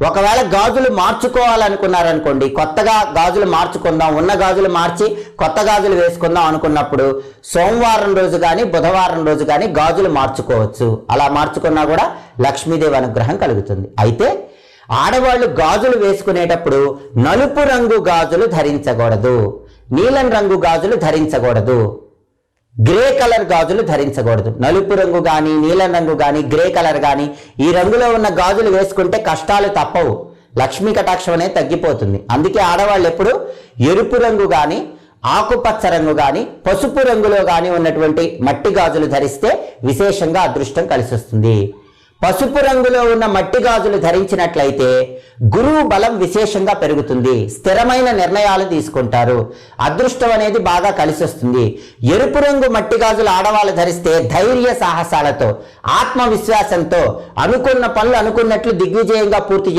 ఒకవేళ గాజులు మార్చుకోవాలనుకున్నారనుకోండి, కొత్తగా గాజులు మార్చుకుందాం, ఉన్న గాజులు మార్చి కొత్త గాజులు వేసుకుందాం అనుకున్నప్పుడు సోమవారం రోజు కానీ బుధవారం రోజు కానీ గాజులు మార్చుకోవచ్చు. అలా మార్చుకున్నా కూడా లక్ష్మీదేవి అనుగ్రహం కలుగుతుంది. అయితే ఆడవాళ్ళు గాజులు వేసుకునేటప్పుడు నలుపు రంగు గాజులు ధరించకూడదు, నీలం రంగు గాజులు ధరించకూడదు, గ్రే కలర్ గాజులు ధరించకూడదు. నలుపు రంగు కానీ నీలం రంగు కానీ గ్రే కలర్ కానీ ఈ రంగులో ఉన్న గాజులు వేసుకుంటే కష్టాలు తప్పవు, లక్ష్మీ కటాక్షం అనేది తగ్గిపోతుంది. అందుకే ఆడవాళ్ళు ఎప్పుడు ఎరుపు రంగు కానీ ఆకుపచ్చ రంగు కానీ పసుపు రంగులో కానీ ఉన్నటువంటి మట్టి గాజులు ధరిస్తే విశేషంగా అదృష్టం కలిసి వస్తుంది. పసుపు రంగులో ఉన్న మట్టి గాజులు ధరించినట్లయితే గురువు బలం విశేషంగా పెరుగుతుంది, స్థిరమైన నిర్ణయాలు తీసుకుంటారు, అదృష్టం అనేది బాగా కలిసి వస్తుంది. ఎరుపు రంగు మట్టి గాజులు ఆడవాళ్ళు ధరిస్తే ధైర్య సాహసాలతో ఆత్మవిశ్వాసంతో అనుకున్న పనులు అనుకున్నట్లు దిగ్విజయంగా పూర్తి